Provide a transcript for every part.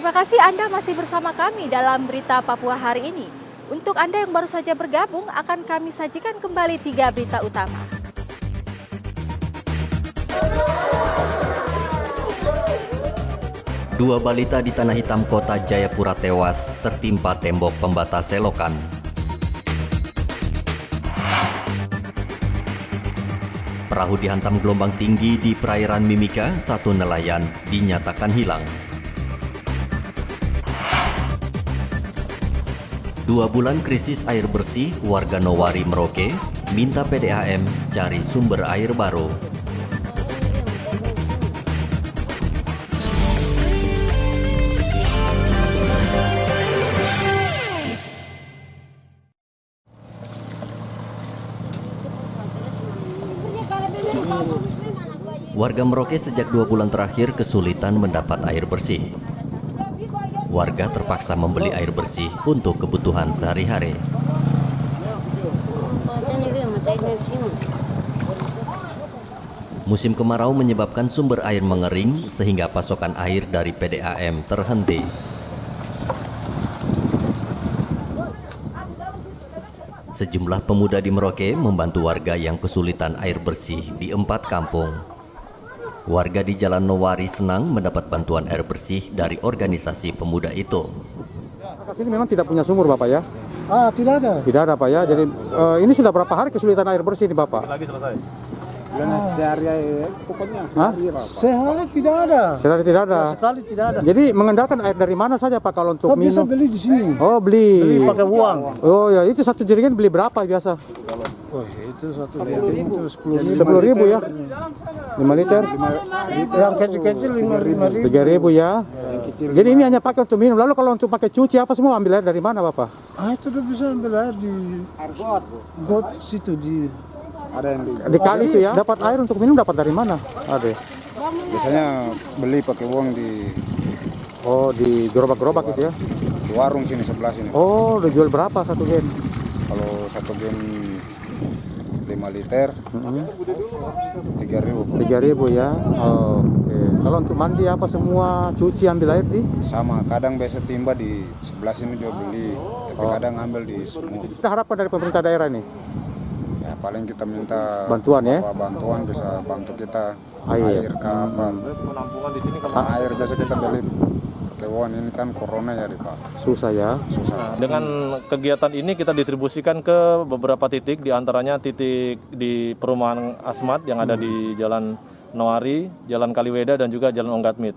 Terima kasih Anda masih bersama kami dalam Berita Papua hari ini. Untuk Anda yang baru saja bergabung, akan kami sajikan kembali 3 berita utama. Dua balita di Tanah Hitam Kota Jayapura tewas tertimpa tembok pembatas selokan. Perahu dihantam gelombang tinggi di perairan Mimika, 1 nelayan dinyatakan hilang. 2 bulan krisis air bersih, warga Nowari Merauke minta PDAM cari sumber air baru. Warga Merauke sejak 2 bulan terakhir kesulitan mendapat air bersih. Warga terpaksa membeli air bersih untuk kebutuhan sehari-hari. Musim kemarau menyebabkan sumber air mengering sehingga pasokan air dari PDAM terhenti. Sejumlah pemuda di Merauke membantu warga yang kesulitan air bersih di 4 kampung. Warga di Jalan Nowari senang mendapat bantuan air bersih dari organisasi pemuda itu. Sini memang tidak punya sumur Bapak ya? Tidak ada. Tidak ada Pak ya. Jadi ini sudah berapa hari kesulitan air bersih nih Bapak? Lagi selesai. Sehari pokoknya. Sehari tidak ada. Sehari tidak ada. Sekali tidak ada. Jadi mengandalkan air dari mana saja Pak kalau untuk minum? Bisa beli di sini. Oh beli. Beli pakai uang. Oh ya, itu 1 jerigen beli berapa biasa? Oh itu 1 liter itu 10.000. 10.000 ya? 5 liter? Yang kecil-kecil 5.000. 3.000 ya? Jadi ini hanya pakai untuk minum. Lalu kalau untuk pakai cuci apa semua ambil air dari mana Bapak? Itu udah bisa ambil air di got situ di. Ada yang Di kali itu ya? Dapat air untuk minum dapat dari mana? Ada. biasanya beli pakai uang di Oh di gerobak-gerobak itu ya? warung sini sebelah sini. Oh udah jual berapa 1 gen? Kalau 1 gen 5 liter 3.000 ya. Oh, oke. Kalau untuk mandi apa semua cuci ambil air di? sama. Kadang biasa timba di sebelah sini juga beli, tapi kadang ambil di semua. Kita harapkan dari pemerintah daerah nih Ya paling kita minta bantuan ya. bantuan bisa bantu kita Air. ke apa. Karena air biasa kita beli pakai uang, ini kan corona ya Pak. Susah ya. Susah. Dengan kegiatan ini kita distribusikan ke beberapa titik, diantaranya titik di perumahan Asmat yang ada di Jalan Nowari, Jalan Kaliweda, dan juga Jalan Onggatmit.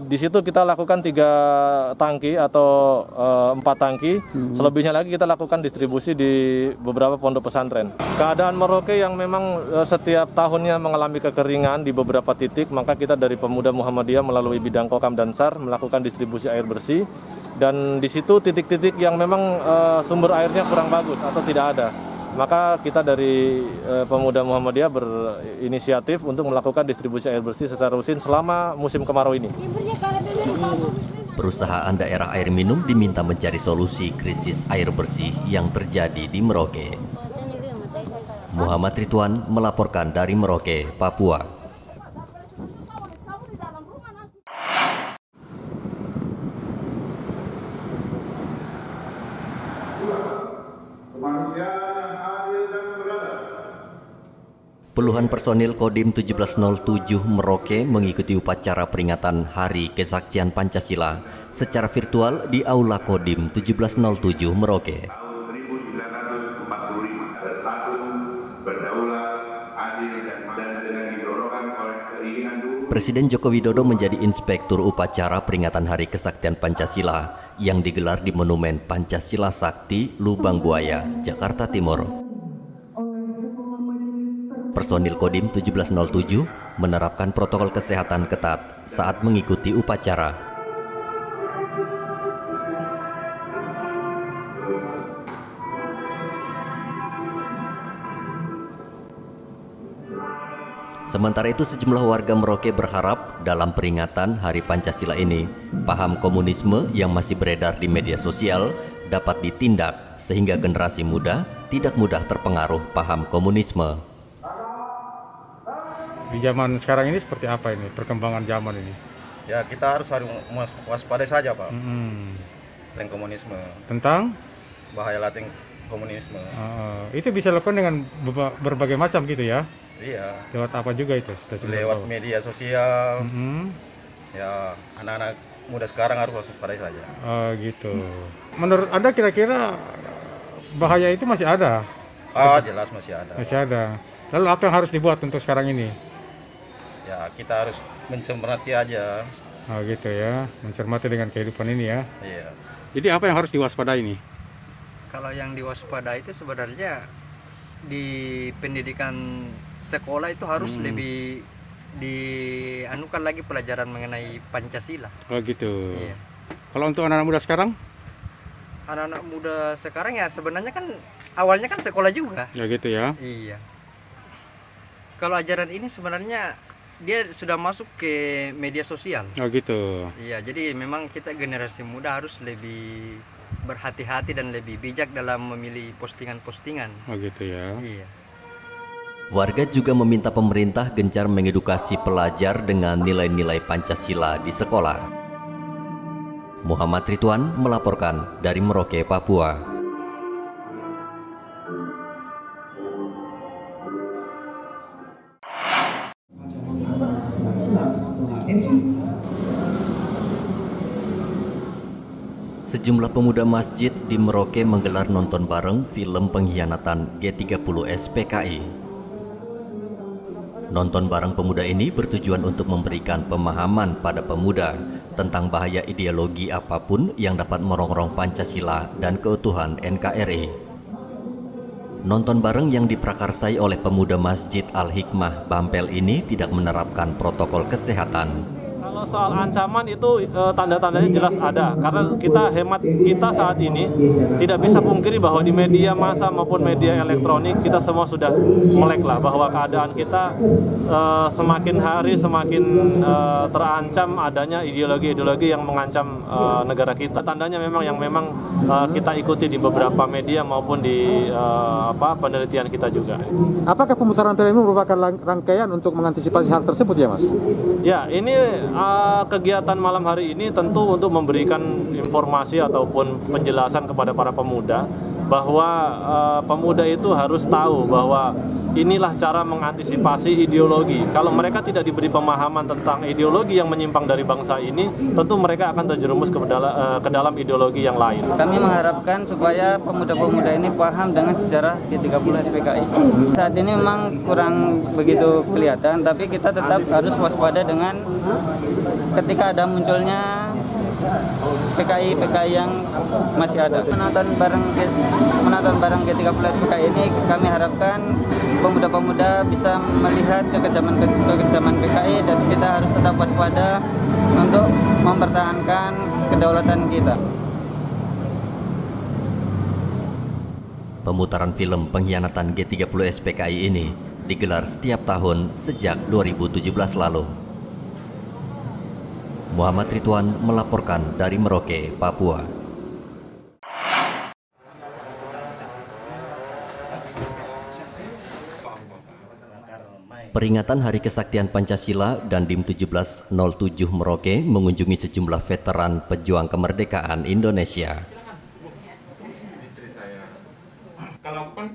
Di situ kita lakukan 3 tangki atau 4 tangki. Selebihnya lagi kita lakukan distribusi di beberapa pondok pesantren. Keadaan Merauke yang memang setiap tahunnya mengalami kekeringan di beberapa titik, maka kita dari Pemuda Muhammadiyah melalui bidang Kokam dan SAR melakukan distribusi air bersih. Dan di situ titik-titik yang memang sumber airnya kurang bagus atau tidak ada, maka kita dari Pemuda Muhammadiyah berinisiatif untuk melakukan distribusi air bersih secara rutin selama musim kemarau ini. Perusahaan daerah air minum diminta mencari solusi krisis air bersih yang terjadi di Merauke. Muhammad Ridwan melaporkan dari Merauke, Papua. Puluhan personil Kodim 1707 Merauke mengikuti upacara peringatan Hari Kesaktian Pancasila secara virtual di Aula Kodim 1707 Merauke. Tahun 1945 bersatu, berdaulat, adil, dan dengan didorongkan oleh keinginan Presiden Joko Widodo menjadi inspektur upacara peringatan Hari Kesaktian Pancasila yang digelar di Monumen Pancasila Sakti, Lubang Buaya, Jakarta Timur. Personil Kodim 1707 menerapkan protokol kesehatan ketat saat mengikuti upacara. Sementara itu sejumlah warga Merauke berharap dalam peringatan Hari Pancasila ini, paham komunisme yang masih beredar di media sosial dapat ditindak sehingga generasi muda tidak mudah terpengaruh paham komunisme. Di zaman sekarang ini seperti apa ini perkembangan zaman ini? Ya kita harus waspada saja Pak. Tentang komunisme. Tentang? Bahaya lateng komunisme. Itu bisa dilakukan dengan berbagai macam gitu ya? Iya. Lewat apa juga itu? Lewat media sosial. Ya anak-anak muda sekarang harus waspada saja. Gitu. Menurut Anda kira-kira bahaya itu masih ada? Jelas masih ada. Masih ada. Lalu apa yang harus dibuat untuk sekarang ini? Ya kita harus mencermati aja. Gitu ya, mencermati dengan kehidupan ini ya. Iya. Jadi apa yang harus diwaspadai ini? Kalau yang diwaspadai itu sebenarnya di pendidikan sekolah itu harus lebih dianukan lagi pelajaran mengenai Pancasila. Gitu. Iya. Kalau untuk anak-anak muda sekarang? Anak-anak muda sekarang ya sebenarnya kan awalnya kan sekolah juga. Ya gitu ya. Iya. Kalau ajaran ini sebenarnya dia sudah masuk ke media sosial. Gitu. Iya, jadi memang kita generasi muda harus lebih berhati-hati dan lebih bijak dalam memilih postingan-postingan. Gitu ya. Iya. Warga juga meminta pemerintah gencar mengedukasi pelajar dengan nilai-nilai Pancasila di sekolah. Muhammad Ridwan melaporkan dari Merauke, Papua. Sejumlah pemuda masjid di Merauke menggelar nonton bareng film pengkhianatan G30S PKI. Nonton bareng pemuda ini bertujuan untuk memberikan pemahaman pada pemuda tentang bahaya ideologi apapun yang dapat merongrong Pancasila dan keutuhan NKRI. Nonton bareng yang diprakarsai oleh pemuda Masjid Al-Hikmah Bampel ini tidak menerapkan protokol kesehatan. Kalau soal ancaman itu tanda-tandanya jelas ada, karena kita saat ini tidak bisa pungkiri bahwa di media massa maupun media elektronik kita semua sudah melek lah bahwa keadaan kita semakin hari semakin terancam adanya ideologi-ideologi yang mengancam negara kita. Tandanya memang kita ikuti di beberapa media maupun di penelitian kita juga. Apakah pemutaran film ini merupakan rangkaian untuk mengantisipasi hal tersebut ya Mas? Ya, ini kegiatan malam hari ini tentu untuk memberikan informasi ataupun penjelasan kepada para pemuda bahwa pemuda itu harus tahu bahwa inilah cara mengantisipasi ideologi. Kalau mereka tidak diberi pemahaman tentang ideologi yang menyimpang dari bangsa ini, tentu mereka akan terjerumus ke dalam ideologi yang lain. Kami mengharapkan supaya pemuda-pemuda ini paham dengan sejarah G30S PKI. Saat ini memang kurang begitu kelihatan, tapi kita tetap harus waspada dengan ketika ada munculnya PKI yang masih ada. Menonton bareng G30S PKI ini kami harapkan pemuda-pemuda bisa melihat kekejaman PKI dan kita harus tetap waspada untuk mempertahankan kedaulatan kita. Pemutaran film pengkhianatan G30S PKI ini digelar setiap tahun sejak 2017 lalu. Muhammad Ridwan melaporkan dari Merauke, Papua. Peringatan Hari Kesaktian Pancasila dan DIM 1707 Merauke mengunjungi sejumlah veteran pejuang kemerdekaan Indonesia. Kalau kan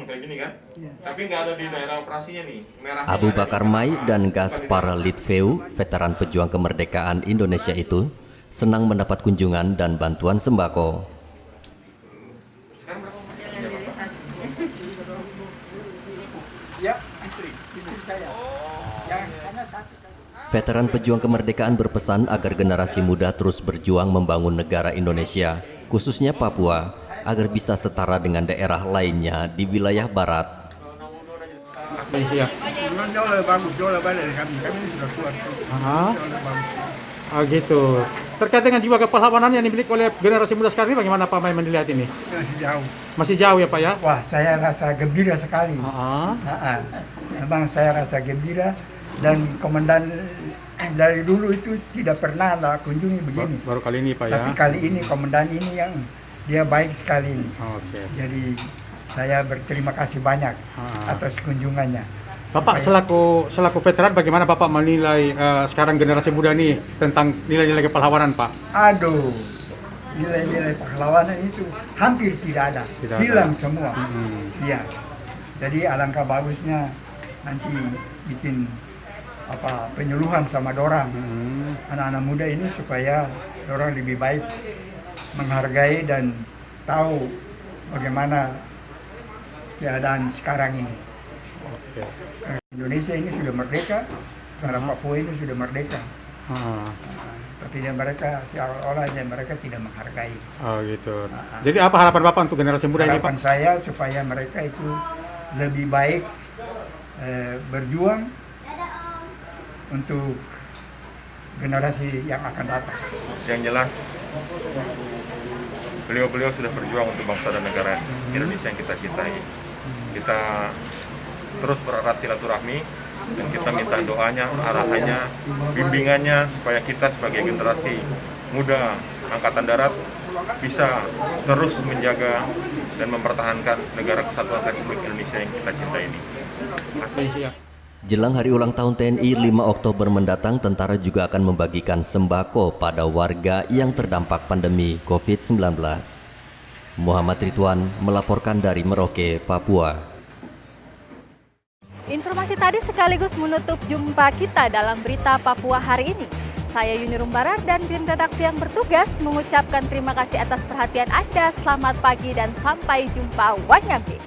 kayak gini kan, tapi nggak ada di daerah operasinya nih. Abu Bakar Mai dan Gaspar Litveu, veteran pejuang kemerdekaan Indonesia itu, senang mendapat kunjungan dan bantuan sembako. Veteran pejuang kemerdekaan berpesan agar generasi muda terus berjuang membangun negara Indonesia, khususnya Papua, agar bisa setara dengan daerah lainnya di wilayah barat. Iya. Jauh lebih bagus, jauh lebih baik dari kami. Kami ini sudah tua. Gitu. Terkait dengan jiwa kepahlawanan yang dimiliki oleh generasi muda sekarang ini, bagaimana Pak Mai melihat ini? Masih jauh. Masih jauh ya Pak ya? Wah, saya rasa gembira sekali. Memang saya rasa gembira dan komandan dari dulu itu tidak pernah lah kunjungi begini. Baru kali ini Pak ya? Tapi kali ini komandan ini yang dia baik sekali. Oke. Jadi saya berterima kasih banyak atas kunjungannya. Bapak selaku veteran, bagaimana Bapak menilai sekarang generasi muda nih tentang nilai-nilai kepahlawanan, Pak? Aduh, nilai-nilai pahlawanan itu hampir tidak ada, hilang semua. Iya. Jadi alangkah bagusnya nanti bikin penyuluhan sama dorang anak-anak muda ini supaya dorang lebih baik menghargai dan tahu bagaimana keadaan sekarang ini. Indonesia ini sudah merdeka, karena Papua ini sudah merdeka. Tapi mereka seolah-olah mereka tidak menghargai. Oh gitu. Jadi apa harapan Bapak untuk generasi muda ini, Pak? Harapan saya supaya mereka itu lebih baik berjuang untuk generasi yang akan datang. Yang jelas beliau-beliau sudah berjuang untuk bangsa dan negara Indonesia yang kita cintai. Kita terus bererat silaturahmi dan kita minta doanya, arahannya, bimbingannya supaya kita sebagai generasi muda Angkatan Darat bisa terus menjaga dan mempertahankan negara kesatuan Republik Indonesia yang kita cintai ini. Terima kasih. Jelang hari ulang tahun TNI 5 Oktober mendatang, tentara juga akan membagikan sembako pada warga yang terdampak pandemi COVID-19. Muhammad Ridwan melaporkan dari Merauke, Papua. Informasi tadi sekaligus menutup jumpa kita dalam berita Papua hari ini. Saya Yuni Rumbarar dan tim redaksi yang bertugas mengucapkan terima kasih atas perhatian Anda. Selamat pagi dan sampai jumpa. Wanyambe.